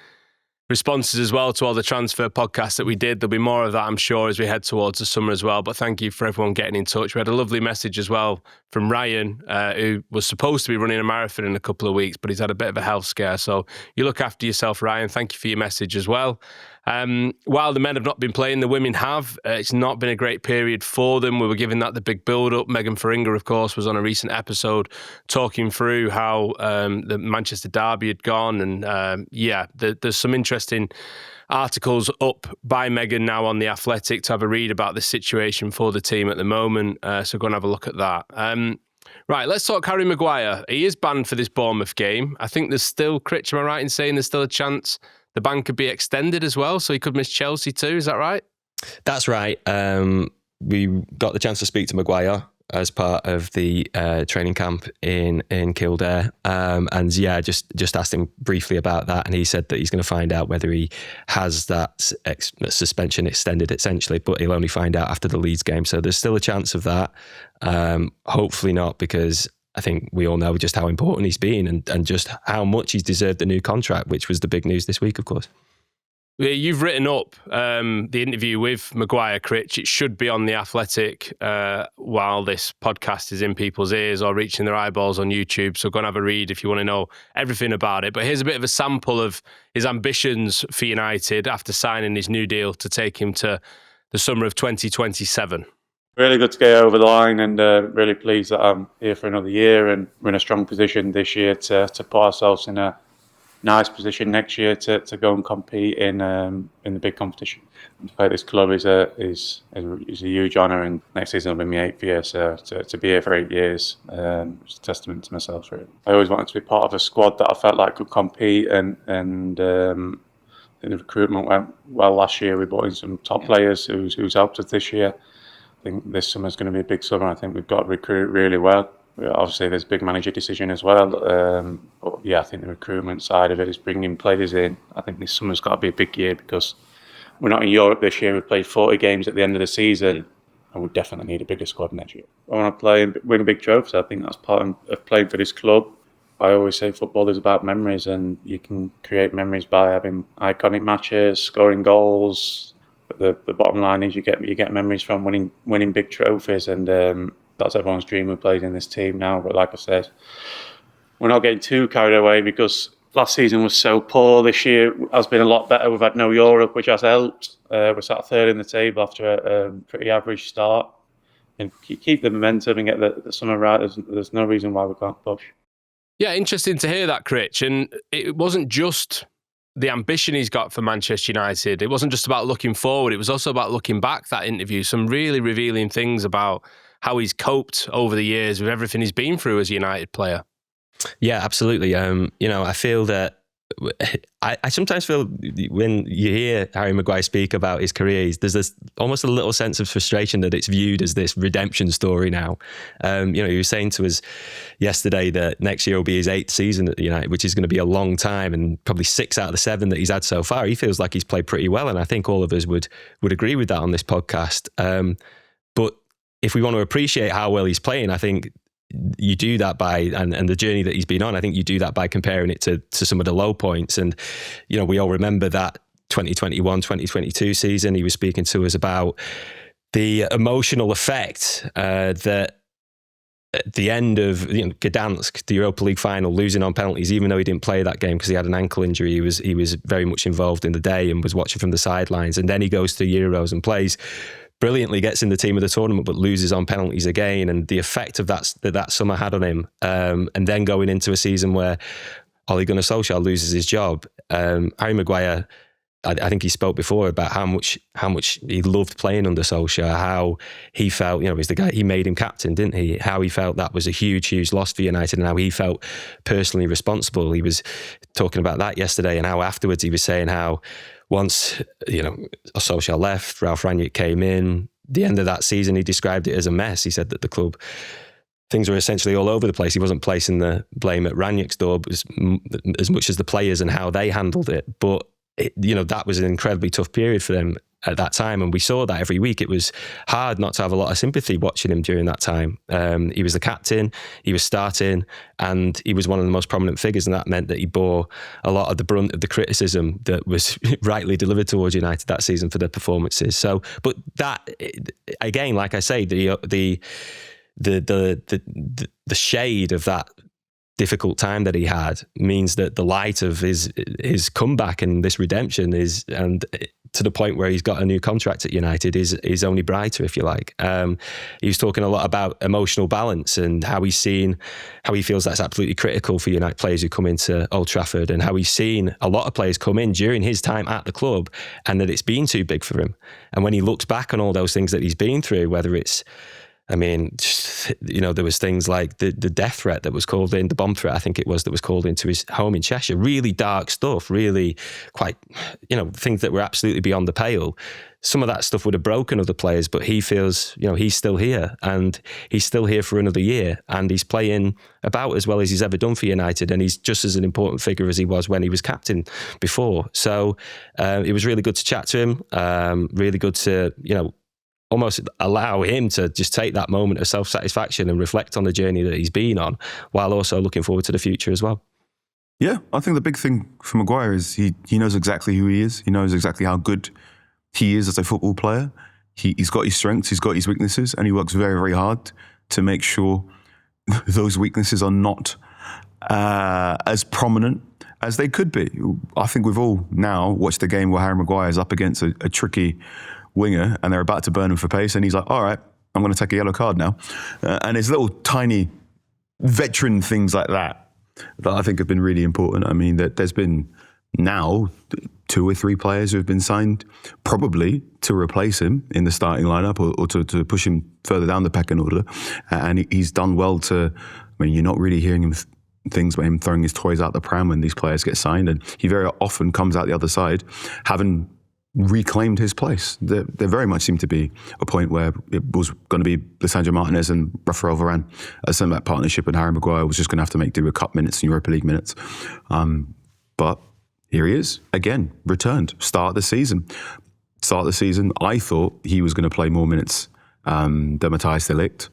Speaker 1: responses as well to all the transfer podcasts that we did. There'll be more of that, I'm sure, as we head towards the summer as well. But thank you for everyone getting in touch. We had a lovely message as well from Ryan, who was supposed to be running a marathon in a couple of weeks, but he's had a bit of a health scare. So you look after yourself, Ryan. Thank you for your message as well. While the men have not been playing, the women have. It's not been a great period for them. We were giving that the big build-up. Megan Feringa, of course, was on a recent episode talking through how the Manchester derby had gone. And there's some interesting articles up by Megan now on The Athletic to have a read about the situation for the team at the moment. So go and have a look at that. Right, let's talk Harry Maguire. He is banned for this Bournemouth game. I think there's still, Critch, am I right in saying there's still a chance the ban could be extended as well, so he could miss Chelsea too? Is that right?
Speaker 2: That's right. We got the chance to speak to Maguire as part of the training camp in Kildare, and just asked him briefly about that, and he said that he's going to find out whether he has that suspension extended, essentially, but he'll only find out after the Leeds game. So there's still a chance of that. Hopefully not, because I think we all know just how important he's been and just how much he's deserved the new contract, which was the big news this week, of course.
Speaker 1: You've written up the interview with Maguire, Critch. It should be on The Athletic while this podcast is in people's ears or reaching their eyeballs on YouTube. So go and have a read if you want to know everything about it. But here's a bit of a sample of his ambitions for United after signing his new deal to take him to the summer of 2027.
Speaker 5: Really good to get over the line, and really pleased that I'm here for another year, and we're in a strong position this year to put ourselves in a nice position next year to go and compete in the big competition. To play at this club is a huge honour, and next season will be my 8th year, so to be here for 8 years is a testament to myself, really. I always wanted to be part of a squad that I felt like could compete, and the recruitment went well last year. We brought in some top players who's helped us this year. I think this summer's going to be a big summer. I think we've got to recruit really well. Obviously, there's a big manager decision as well. But yeah, I think the recruitment side of it is bringing players in. I think this summer's got to be a big year because we're not in Europe this year. We've played 40 games at the end of the season, and we definitely need a bigger squad next year. I want to play and win big trophies. I think that's part of playing for this club. I always say football is about memories, and you can create memories by having iconic matches, scoring goals. But the bottom line is you get memories from winning big trophies, and that's everyone's dream who plays in this team now. But like I said, we're not getting too carried away because last season was so poor. This year has been a lot better. We've had no Europe, which has helped. We're sat third in the table after a pretty average start. and keep the momentum and get the summer right. There's no reason why we can't push.
Speaker 1: Yeah, interesting to hear that, Critch. And it wasn't just the ambition he's got for Manchester United. It wasn't just about looking forward. It was also about looking back, that interview. Some really revealing things about how he's coped over the years with everything he's been through as a United player.
Speaker 2: Yeah, absolutely. I feel that I sometimes feel when you hear Harry Maguire speak about his career, there's this almost a little sense of frustration that it's viewed as this redemption story now. He was saying to us yesterday that next year will be his 8th season at United, which is going to be a long time, and probably 6 out of the 7 that he's had so far. He feels like he's played pretty well, and I think all of us would agree with that on this podcast. But if we want to appreciate how well he's playing, I think you do that by, and the journey that he's been on, I think you do that by comparing it to some of the low points. And, we all remember that 2021, 2022 season. He was speaking to us about the emotional effect that at the end of Gdansk, the Europa League final, losing on penalties, even though he didn't play that game because he had an ankle injury, he was very much involved in the day and was watching from the sidelines. And then he goes to Euros and plays brilliantly, gets in the team of the tournament, but loses on penalties again. And the effect of that summer had on him. And then going into a season where Ole Gunnar Solskjaer loses his job. Harry Maguire, I think he spoke before about how much he loved playing under Solskjaer, how he felt, he's the guy, he made him captain, didn't he? How he felt that was a huge, huge loss for United, and how he felt personally responsible. He was talking about that yesterday, and how afterwards he was saying how once, Solskjaer left, Ralf Rangnick came in. The end of that season, he described it as a mess. He said that the club, things were essentially all over the place. He wasn't placing the blame at Rangnick's door as much as the players and how they handled it. But, that was an incredibly tough period for them at that time. And we saw that every week. It was hard not to have a lot of sympathy watching him during that time. He was the captain, he was starting, and he was one of the most prominent figures. And that meant that he bore a lot of the brunt of the criticism that was rightly delivered towards United that season for their performances. So, but that, again, like I say, the shade of that difficult time that he had means that the light of his comeback and this redemption is, and to the point where he's got a new contract at United, is only brighter, if you like. He was talking a lot about emotional balance and how he feels that's absolutely critical for United players who come into Old Trafford, and how he's seen a lot of players come in during his time at the club and that it's been too big for him. And when he looks back on all those things that he's been through, whether it's, there was things like the death threat that was called in, the bomb threat, I think it was, that was called into his home in Cheshire. Really dark stuff, really quite, things that were absolutely beyond the pale. Some of that stuff would have broken other players, but he feels, he's still here, and he's still here for another year, and he's playing about as well as he's ever done for United, and he's just as an important figure as he was when he was captain before. So it was really good to chat to him, really good to, almost allow him to just take that moment of self-satisfaction and reflect on the journey that he's been on, while also looking forward to the future as well.
Speaker 4: Yeah, I think the big thing for Maguire is he knows exactly who he is. He knows exactly how good he is as a football player. He's got his strengths, he's got his weaknesses, and he works very, very hard to make sure those weaknesses are not as prominent as they could be. I think we've all now watched a game where Harry Maguire is up against a tricky winger and they're about to burn him for pace, and he's like, all right, I'm going to take a yellow card now. And it's little tiny veteran things like that I think have been really important. I mean, that there's been now 2 or 3 players who have been signed probably to replace him in the starting lineup or to push him further down the pecking order. And he's done well to, you're not really hearing him things about him throwing his toys out the pram when these players get signed. And he very often comes out the other side having reclaimed his place. There very much seemed to be a point where it was going to be Lisandro Martinez and Rafael Varane as some of that partnership, and Harry Maguire was just going to have to make do with cup minutes and Europa League minutes. But here he is, again, returned, start of the season. I thought he was going to play more minutes than Matthijs de Ligt.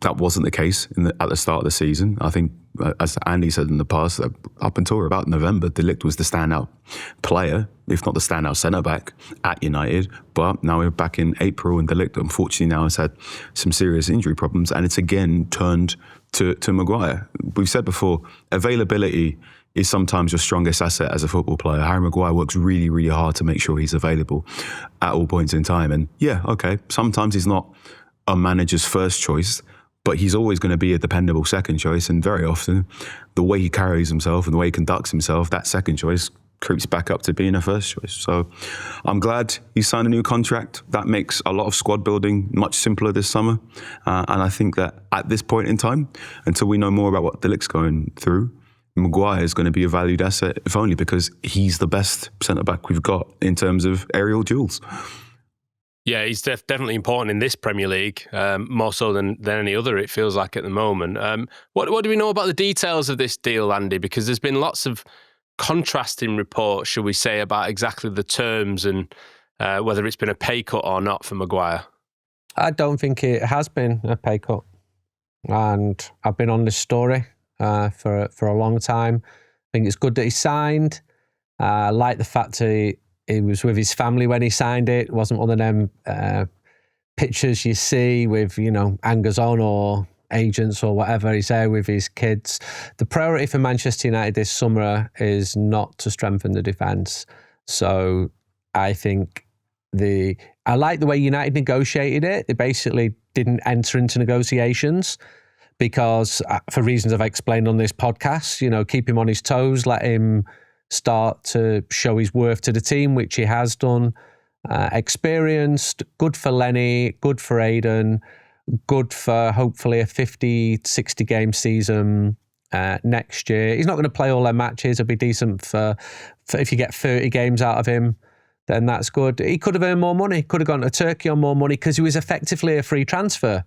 Speaker 4: That wasn't the case at the start of the season. I think, as Andy said in the past, up until about November, de Ligt was the standout player, if not the standout centre-back at United. But now we're back in April, and de Ligt, unfortunately, now has had some serious injury problems, and it's again turned to Maguire. We've said before, availability is sometimes your strongest asset as a football player. Harry Maguire works really, really hard to make sure he's available at all points in time. And yeah, okay, sometimes he's not a manager's first choice, but he's always going to be a dependable second choice. And very often, the way he carries himself and the way he conducts himself, that second choice creeps back up to being a first choice. So I'm glad he signed a new contract. That makes a lot of squad building much simpler this summer. And I think that at this point in time, until we know more about what Delict's going through, Maguire is going to be a valued asset, if only because he's the best centre-back we've got in terms of aerial duels.
Speaker 1: Yeah, he's definitely important in this Premier League, more so than any other, it feels like at the moment. What do we know about the details of this deal, Andy? Because there's been lots of contrasting reports, shall we say, about exactly the terms and whether it's been a pay cut or not for Maguire.
Speaker 3: I don't think it has been a pay cut. And I've been on this story for a long time. I think it's good that he signed. I like the fact he was with his family when he signed it. It wasn't one of them pictures you see with, hangers on or agents or whatever. He's there with his kids. The priority for Manchester United this summer is not to strengthen the defence. So I think I like the way United negotiated it. They basically didn't enter into negotiations because, for reasons I've explained on this podcast, keep him on his toes, let him start to show his worth to the team, which he has done. Experienced, good for Lenny, good for Aiden, good for hopefully a 50, 60 game season next year. He's not going to play all their matches. It'll be decent for if you get 30 games out of him, then that's good. He could have earned more money, could have gone to Turkey on more money because he was effectively a free transfer.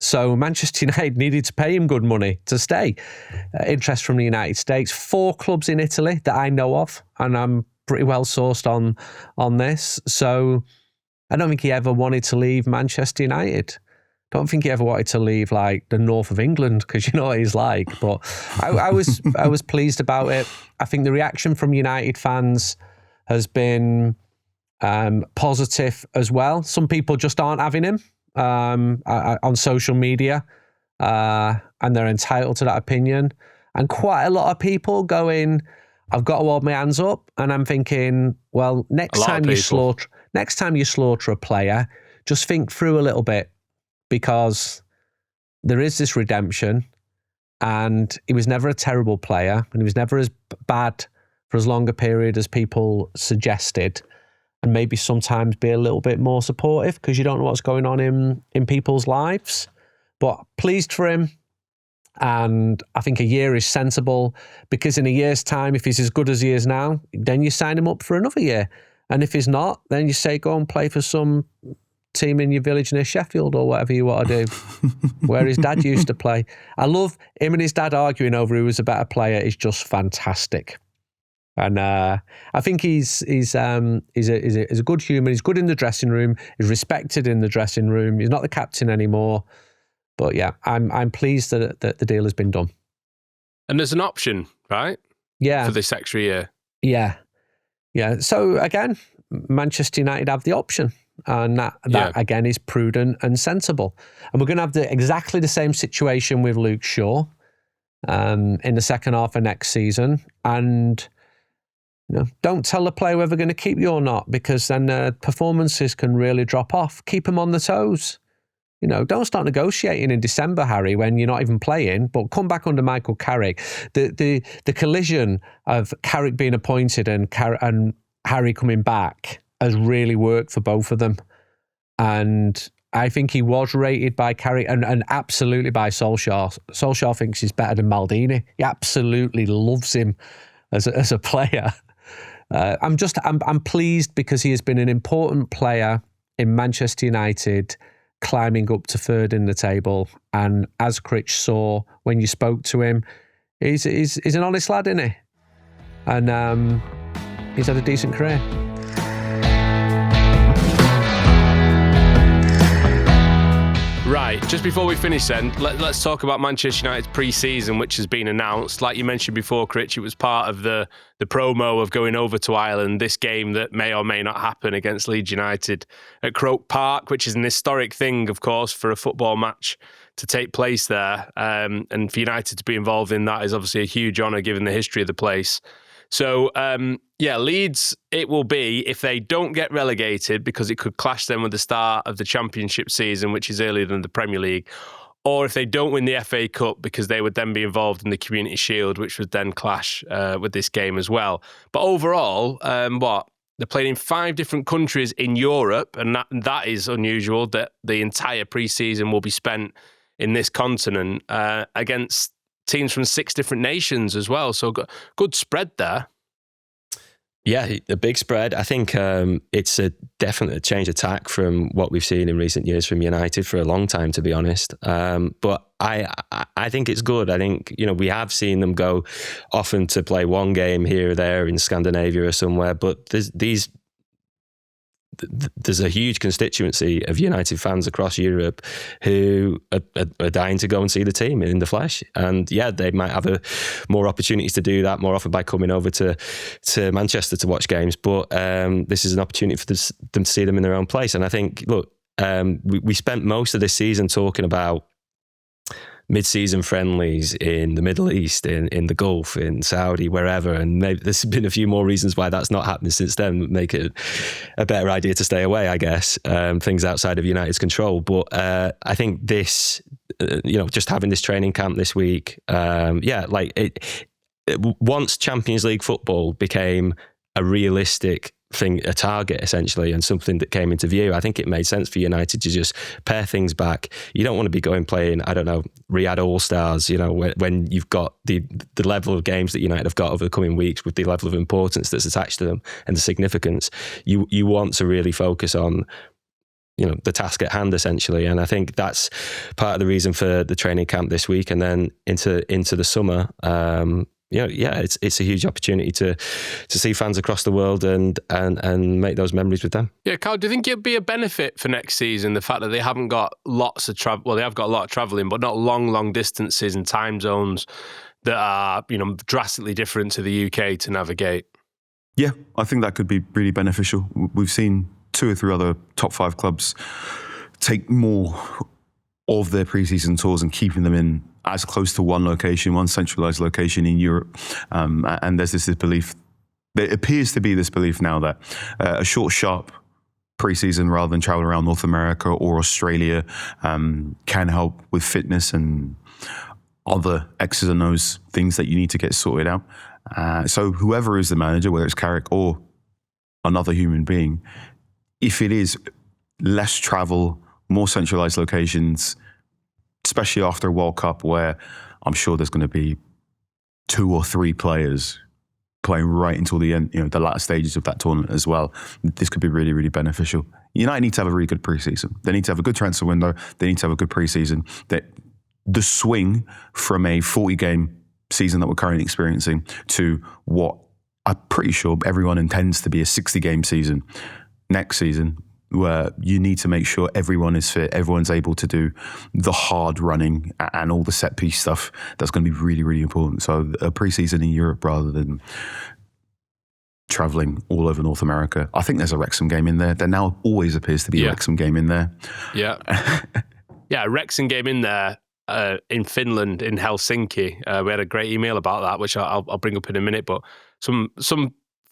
Speaker 3: So Manchester United needed to pay him good money to stay. Interest from the United States. 4 clubs in Italy that I know of, and I'm pretty well sourced on this. So I don't think he ever wanted to leave Manchester United. Don't think he ever wanted to leave like the north of England because you know what he's like. But I was pleased about it. I think the reaction from United fans has been positive as well. Some people just aren't having him on social media, and they're entitled to that opinion. And quite a lot of people going, I've got to hold my hands up. And I'm thinking, well, next time you slaughter a player, just think through a little bit, because there is this redemption, and he was never a terrible player, and he was never as bad for as long a period as people suggested. And maybe sometimes be a little bit more supportive because you don't know what's going on in people's lives. But pleased for him. And I think a year is sensible, because in a year's time, if he's as good as he is now, then you sign him up for another year. And if he's not, then you say, go and play for some team in your village near Sheffield or whatever you want to do, where his dad used to play. I love him and his dad arguing over who was a better player. Is just fantastic. And I think he's a good human. He's good in the dressing room. He's respected in the dressing room. He's not the captain anymore. But yeah, I'm pleased that the deal has been done.
Speaker 1: And there's an option, right?
Speaker 3: Yeah.
Speaker 1: For this extra year.
Speaker 3: Yeah. So again, Manchester United have the option. And that again is prudent and sensible. And we're going to have exactly the same situation with Luke Shaw in the second half of next season. And don't tell the player whether they're going to keep you or not, because then performances can really drop off. Keep them on the toes. Don't start negotiating in December, Harry, when you're not even playing, but come back under Michael Carrick. The collision of Carrick being appointed and Harry coming back has really worked for both of them. And I think he was rated by Carrick and absolutely by Solskjaer. Solskjaer thinks he's better than Maldini. He absolutely loves him as a player. I'm pleased because he has been an important player in Manchester United, climbing up to third in the table. And as Critch saw when you spoke to him, he's an honest lad, isn't he? And he's had a decent career.
Speaker 1: Right, just before we finish then, let's talk about Manchester United's pre-season, which has been announced. Like you mentioned before, Critch, it was part of the promo of going over to Ireland, this game that may or may not happen against Leeds United at Croke Park, which is an historic thing, of course, for a football match to take place there. And for United to be involved in that is obviously a huge honour given the history of the place. So, Leeds, it will be if they don't get relegated, because it could clash then with the start of the Championship season, which is earlier than the Premier League, or if they don't win the FA Cup, because they would then be involved in the Community Shield, which would then clash with this game as well. But overall, they're playing in 5 different countries in Europe, and that is unusual, that the entire pre-season will be spent in this continent against teams from 6 different nations as well. So good spread there.
Speaker 2: Yeah, a big spread. I think it's a definite change of tack from what we've seen in recent years from United for a long time, to be honest. But I think it's good. I think, we have seen them go often to play one game here or there in Scandinavia or somewhere, but there's a huge constituency of United fans across Europe who are dying to go and see the team in the flesh. And yeah, they might have more opportunities to do that more often by coming over to Manchester to watch games. But this is an opportunity for them to see them in their own place. And I think, look, we spent most of this season talking about mid-season friendlies in the Middle East, in the Gulf, in Saudi, wherever, and maybe there's been a few more reasons why that's not happening since then, make it a better idea to stay away, I guess, things outside of United's control. But I think this, just having this training camp this week, once Champions League football became a realistic thing, a target essentially, and something that came into view, I think it made sense for United to just pare things back. You don't want to be playing, I don't know, Riyadh All-Stars, when you've got the level of games that United have got over the coming weeks with the level of importance that's attached to them and the significance. You want to really focus on the task at hand, essentially. And I think that's part of the reason for the training camp this week, and then into the summer. It's a huge opportunity to see fans across the world and make those memories with them. Yeah,
Speaker 1: Carl, do you think it'd be a benefit for next season, the fact that they haven't got lots of travel? Well, they have got a lot of travelling, but not long distances and time zones that are, drastically different to the UK to navigate?
Speaker 4: Yeah, I think that could be really beneficial. We've seen 2 or 3 other top 5 clubs take more of their pre-season tours and keeping them in as close to one location, one centralised location in Europe. And there's this belief, there appears to be this belief now that a short, sharp pre-season rather than travel around North America or Australia can help with fitness and other X's and O's things that you need to get sorted out. So whoever is the manager, whether it's Carrick or another human being, if it is less travel, more centralised locations, especially after a World Cup where I'm sure there's going to be 2 or 3 players playing right until the end, the latter stages of that tournament as well. This could be really, really beneficial. United need to have a really good pre-season. They need to have a good transfer window. They need to have a good pre-season. The swing from a 40-game season that we're currently experiencing to what I'm pretty sure everyone intends to be a 60-game season next season, where you need to make sure everyone is fit, everyone's able to do the hard running and all the set piece stuff. That's going to be really, really important. So a pre-season in Europe rather than traveling all over North America. I think there's a Wrexham game in there. There now always appears to be a Wrexham game in there.
Speaker 1: Yeah. A Wrexham game in there in Finland, in Helsinki. We had a great email about that, which I'll bring up in a minute, but some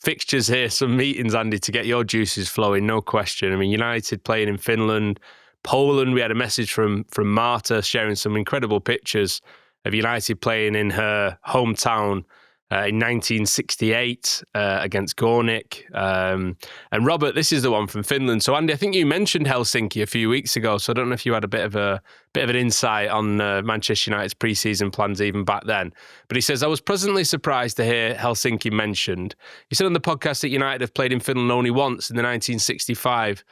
Speaker 1: fixtures here, some meetings, Andy, to get your juices flowing, no question. I mean, United playing in Finland, Poland. We had a message from Marta sharing some incredible pictures of United playing in her hometown in 1968 against Gornik. And Robert, this is the one from Finland. So Andy, I think you mentioned Helsinki a few weeks ago, so I don't know if you had a bit of an insight on Manchester United's pre-season plans even back then. But he says, I was pleasantly surprised to hear Helsinki mentioned. He said on the podcast that United have played in Finland only once in the 1965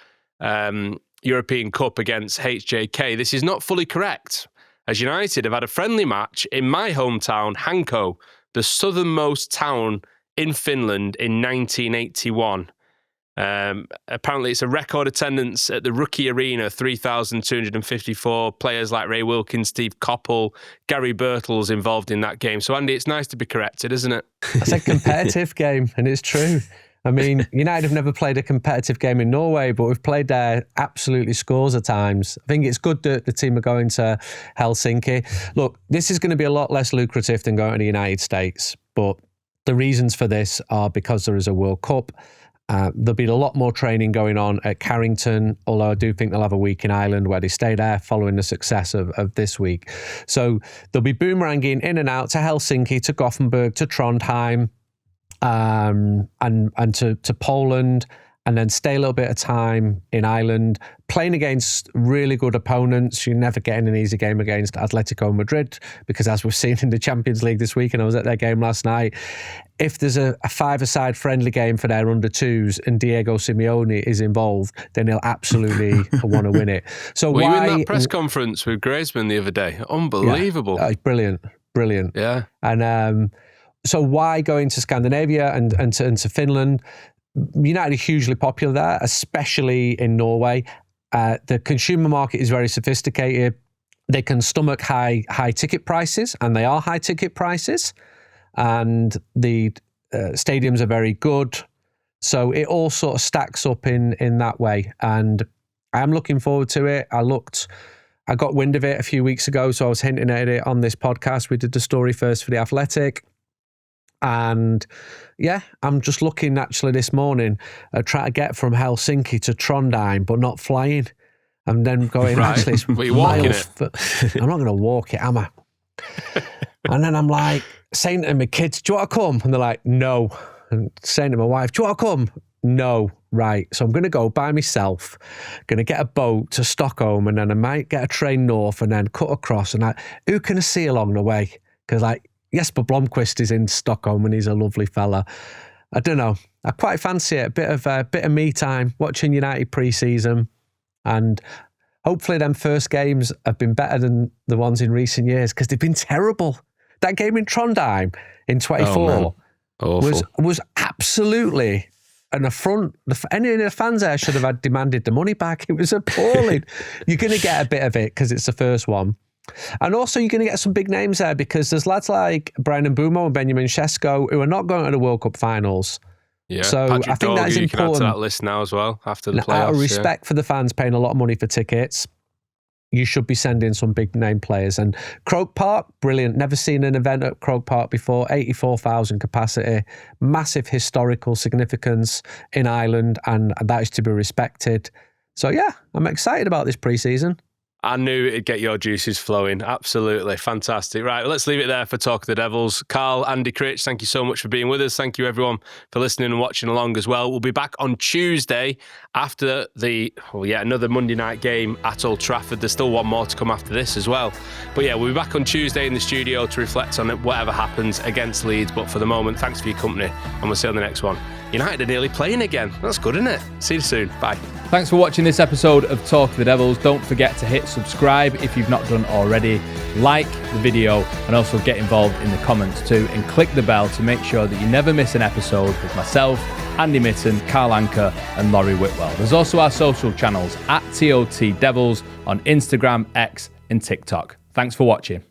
Speaker 1: European Cup against HJK. This is not fully correct, as United have had a friendly match in my hometown, Hanko, the southernmost town in Finland, in 1981. Apparently it's a record attendance at the Rookie Arena, 3,254 players like Ray Wilkins, Steve Coppell, Gary Birtles involved in that game. So Andy, it's nice to be corrected, isn't it?
Speaker 3: It's a competitive game, and it's true. I mean, United have never played a competitive game in Norway, but we've played there absolutely scores of times. I think it's good that the team are going to Helsinki. Look, this is going to be a lot less lucrative than going to the United States, but The reasons for this are because there is a World Cup. There'll be a lot more training going on at Carrington, although I do think they'll have a week in Ireland where they stay there following the success of this week. So they'll be boomeranging in and out to Helsinki, to Gothenburg, to Trondheim, and to Poland, and then stay a little bit of time in Ireland, playing against really good opponents. You're never getting an easy game against Atletico Madrid, because as we've seen in the Champions League this week, and I was at their game last night, if there's a five-a-side friendly game for their under-twos and Diego Simeone is involved, then he'll absolutely want to win it. So
Speaker 1: were you in that press conference with Griezmann the other day? Unbelievable.
Speaker 3: Yeah, brilliant. Yeah. And so why going to Scandinavia and to Finland? United are hugely popular there, especially in Norway. The consumer market is very sophisticated. They can stomach high ticket prices, and they are high ticket prices. And the stadiums are very good. So it all sort of stacks up in that way. And I'm looking forward to it. I got wind of it a few weeks ago, so I was hinting at it on this podcast. We did the story first for The Athletic. And yeah, I'm just looking actually this morning at trying to get from Helsinki to Trondheim, but not flying. And then going, actually, it's
Speaker 1: but you're walking it.
Speaker 3: I'm not going to walk it, am I? And then I'm like saying to my kids, do you want to come? And they're like, no. And saying to my wife, do you want to come? No. Right. So I'm going to go by myself, going to get a boat to Stockholm, and then I might get a train north and then cut across. And who can I see along the way? Because Jesper Blomqvist is in Stockholm and he's a lovely fella. I don't know. I quite fancy it. A bit of me time, watching United pre-season, and hopefully them first games have been better than the ones in recent years, because they've been terrible. That game in Trondheim in 24 was absolutely an affront. Any of the fans there should have demanded the money back. It was appalling. You're going to get a bit of it because it's the first one. And also you're going to get some big names there, because there's lads like Brian Mbeumo and Benjamin Sesko who are not going to the World Cup finals.
Speaker 1: Yeah,
Speaker 3: so
Speaker 1: Patrick
Speaker 3: I think that is important.
Speaker 1: You can add to that list now as well after the playoffs.
Speaker 3: Out of respect for the fans paying a lot of money for tickets, you should be sending some big name players. And Croke Park, brilliant. Never seen an event at Croke Park before. 84,000 capacity, massive historical significance in Ireland, and that is to be respected. So yeah, I'm excited about this pre-season.
Speaker 1: I knew it'd get your juices flowing. Absolutely. Fantastic. Right, let's leave it there for Talk of the Devils. Carl, Andy, Critch, thank you so much for being with us. Thank you, everyone, for listening and watching along as well. We'll be back on Tuesday after another Monday night game at Old Trafford. There's still one more to come after this as well. But yeah, we'll be back on Tuesday in the studio to reflect on whatever happens against Leeds. But for the moment, thanks for your company, and we'll see you on the next one. United are nearly playing again. That's good, isn't it? See you soon. Bye.
Speaker 6: Thanks for watching this episode of Talk of the Devils. Don't forget to hit subscribe if you've not done already. Like the video and also get involved in the comments too. And click the bell to make sure that you never miss an episode with myself, Andy Mitten, Carl Anka and Laurie Whitwell. There's also our social channels at TOT Devils on Instagram, X and TikTok. Thanks for watching.